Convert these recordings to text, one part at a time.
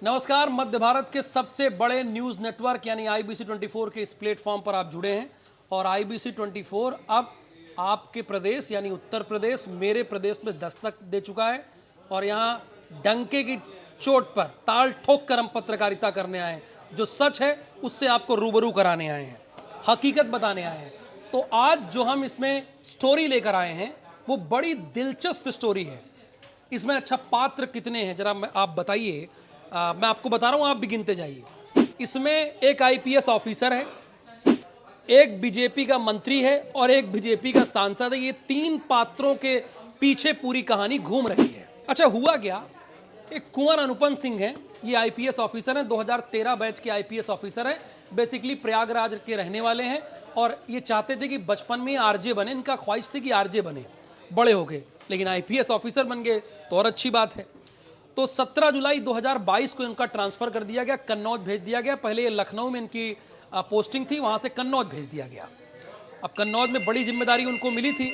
नमस्कार। मध्य भारत के सबसे बड़े न्यूज़ नेटवर्क यानी IBC 24 के इस प्लेटफॉर्म पर आप जुड़े हैं और IBC 24 अब आपके प्रदेश यानी उत्तर प्रदेश, मेरे प्रदेश में दस्तक दे चुका है और यहाँ डंके की चोट पर ताल ठोक कर हम पत्रकारिता करने आए हैं। जो सच है उससे आपको रूबरू कराने आए हैं, हकीकत बताने आए हैं। तो आज जो हम इसमें स्टोरी लेकर आए हैं वो बड़ी दिलचस्प स्टोरी है। इसमें अच्छा पात्र कितने हैं जरा आप बताइए। मैं आपको बता रहा हूं, आप भी गिनते जाइए। इसमें एक IPS ऑफिसर है, एक बीजेपी का मंत्री है और एक बीजेपी का सांसद है। ये तीन पात्रों के पीछे पूरी कहानी घूम रही है। अच्छा, हुआ क्या, एक कुंवर अनुपम सिंह है, ये IPS ऑफिसर हैं, 2013 बैच के IPS ऑफिसर हैं। बेसिकली प्रयागराज के रहने वाले हैं और ये चाहते थे कि बचपन में RJ बने। इनका ख्वाहिश थी कि RJ बने बड़े हो गए, लेकिन IPS ऑफिसर बन गए तो और अच्छी बात है। तो 17 जुलाई 2022 को इनका ट्रांसफ़र कर दिया गया, कन्नौज भेज दिया गया। पहले ये लखनऊ में इनकी पोस्टिंग थी, वहाँ से कन्नौज भेज दिया गया। अब कन्नौज में बड़ी जिम्मेदारी उनको मिली थी,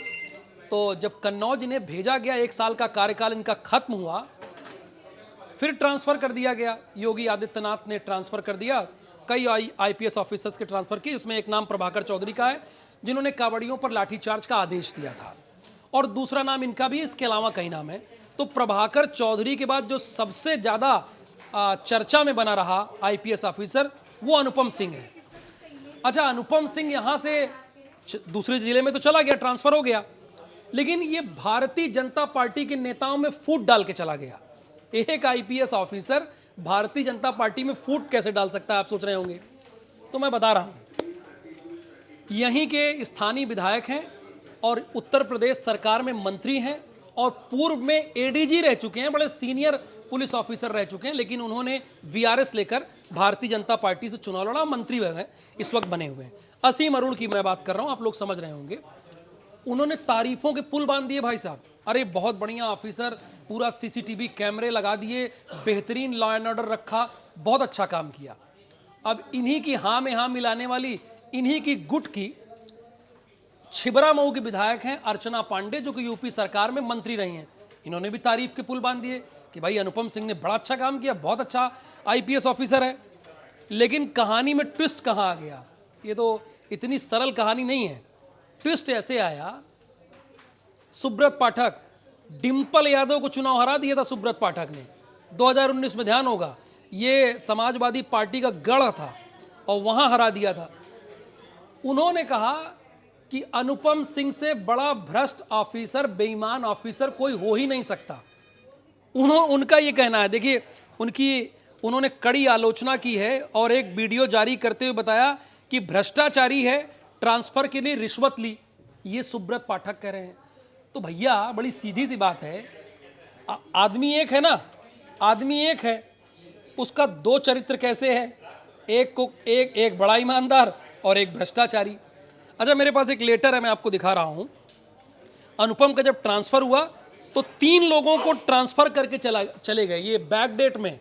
तो जब कन्नौज इन्हें भेजा गया, 1 साल का कार्यकाल इनका खत्म हुआ, फिर ट्रांसफ़र कर दिया गया। योगी आदित्यनाथ ने ट्रांसफ़र कर दिया, कई IPS ऑफिसर्स के ट्रांसफ़र किए। इसमें एक नाम प्रभाकर चौधरी का है, जिन्होंने कांवड़ियों पर लाठीचार्ज का आदेश दिया था, और दूसरा नाम इनका भी, इसके अलावा कई नाम है। तो प्रभाकर चौधरी के बाद जो सबसे ज़्यादा चर्चा में बना रहा IPS ऑफिसर वो अनुपम सिंह है। अच्छा, अनुपम सिंह यहाँ से दूसरे जिले में तो चला गया, ट्रांसफ़र हो गया, लेकिन ये भारतीय जनता पार्टी के नेताओं में फूट डाल के चला गया। एक IPS officer Bharatiya Janata party में फूट कैसे डाल सकता है, आप सोच रहे होंगे, तो मैं बता रहा हूँ। यहीं के स्थानीय विधायक हैं और उत्तर प्रदेश सरकार में मंत्री हैं और पूर्व में ADG रह चुके हैं, बड़े सीनियर पुलिस ऑफिसर रह चुके हैं, लेकिन उन्होंने VRS लेकर भारतीय जनता पार्टी से चुनाव लड़ा, मंत्री हैं, इस वक्त बने हुए हैं। असीम अरुण की मैं बात कर रहा हूं, आप लोग समझ रहे होंगे। उन्होंने तारीफों के पुल बांध दिए भाई साहब। अरे बहुत बढ़िया ऑफिसर, पूरा CCTV कैमरे लगा दिए, बेहतरीन लॉ एंड ऑर्डर रखा, बहुत अच्छा काम किया। अब इन्हीं की हाँ में हाँ मिलाने वाली, इन्हीं की गुट की छिबरा मऊ के विधायक हैं अर्चना पांडे, जो कि UP सरकार में मंत्री रही हैं। इन्होंने भी तारीफ के पुल बांध दिए कि भाई अनुपम सिंह ने बड़ा अच्छा काम किया, बहुत अच्छा IPS ऑफिसर है। लेकिन कहानी में ट्विस्ट कहाँ आ गया, ये तो इतनी सरल कहानी नहीं है। ट्विस्ट ऐसे आया, सुब्रत पाठक, डिंपल यादव को चुनाव हरा दिया था सुब्रत पाठक ने 2019 में, ध्यान होगा। ये समाजवादी पार्टी का गढ़ था और वहां हरा दिया था। उन्होंने कहा कि अनुपम सिंह से बड़ा भ्रष्ट ऑफिसर, बेईमान ऑफिसर कोई हो ही नहीं सकता। उनका ये कहना है। देखिए, उन्होंने कड़ी आलोचना की है और एक वीडियो जारी करते हुए बताया कि भ्रष्टाचारी है, ट्रांसफर के लिए रिश्वत ली, ये सुब्रत पाठक कह रहे हैं। तो भैया बड़ी सीधी सी बात है, आदमी एक है ना, आदमी एक है, उसका दो चरित्र कैसे है, एक बड़ा ईमानदार और एक भ्रष्टाचारी। अच्छा, मेरे पास एक लेटर है, मैं आपको दिखा रहा हूं। अनुपम का जब ट्रांसफर हुआ तो 3 लोगों को ट्रांसफर करके चले गए। ये बैक डेट में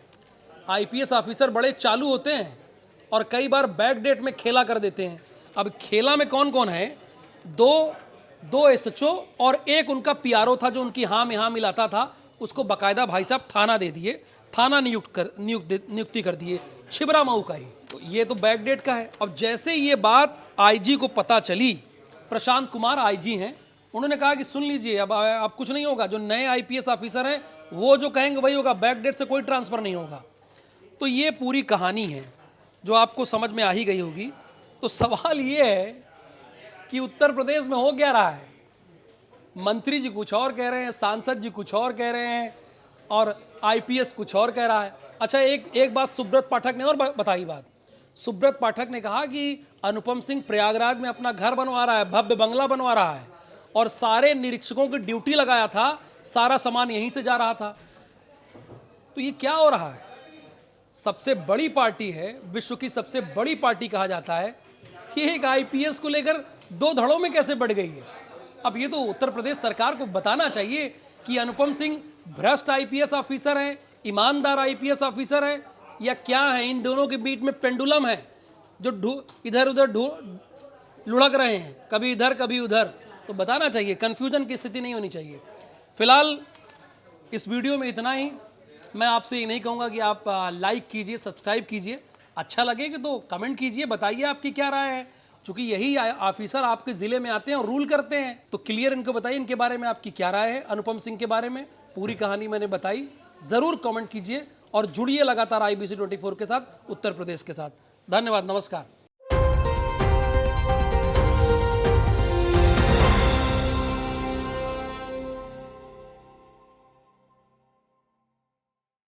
IPS ऑफिसर बड़े चालू होते हैं और कई बार बैक डेट में खेला कर देते हैं। अब खेला में कौन कौन है, दो SHO और एक उनका PRO था, जो उनकी हाँ में हाँ मिलाता था। उसको बाकायदा भाई साहब थाना दे दिए, थाना नियुक्ति कर दिए, छिबरा मऊ का ही। तो ये तो बैक डेट का है। अब जैसे ये बात IG को पता चली, प्रशांत कुमार IG हैं, उन्होंने कहा कि सुन लीजिए, अब कुछ नहीं होगा, जो नए IPS ऑफिसर हैं वो जो कहेंगे वही होगा, बैक डेट से कोई ट्रांसफ़र नहीं होगा। तो ये पूरी कहानी है जो आपको समझ में आ ही गई होगी। तो सवाल ये है कि उत्तर प्रदेश में हो क्या रहा है। मंत्री जी कुछ और कह रहे हैं, सांसद जी कुछ और कह रहे हैं और IPS कुछ और कह रहा है। अच्छा, एक बात सुब्रत पाठक ने और बताई बात। सुब्रत पाठक ने कहा कि अनुपम सिंह प्रयागराज में अपना घर बनवा रहा है, भव्य बंगला बनवा रहा है और सारे निरीक्षकों की ड्यूटी लगाया था, सारा सामान यहीं से जा रहा था। तो ये क्या हो रहा है। सबसे बड़ी पार्टी है, विश्व की सबसे बड़ी पार्टी कहा जाता है, कि एक IPS को लेकर 2 धड़ों में कैसे बढ़ गई है। अब ये तो उत्तर प्रदेश सरकार को बताना चाहिए कि अनुपम सिंह भ्रष्ट IPS ऑफिसर हैं, ईमानदार IPS ऑफिसर हैं, या क्या है। इन दोनों के बीच में पेंडुलम है जो इधर उधर लुढ़क रहे हैं, कभी इधर कभी उधर। तो बताना चाहिए, कंफ्यूजन की स्थिति नहीं होनी चाहिए। फिलहाल इस वीडियो में इतना ही। मैं आपसे ये नहीं कहूँगा कि आप लाइक कीजिए, सब्सक्राइब कीजिए, अच्छा लगे कि तो कमेंट कीजिए, बताइए आपकी क्या राय है, क्योंकि यही ऑफिसर आपके ज़िले में आते हैं और रूल करते हैं। तो क्लियर इनको बताइए इनके बारे में आपकी क्या राय है, अनुपम सिंह के बारे में पूरी कहानी मैंने बताई। ज़रूर कमेंट कीजिए और जुड़िए लगातार IBC 24 के साथ, उत्तर प्रदेश के साथ। धन्यवाद, नमस्कार।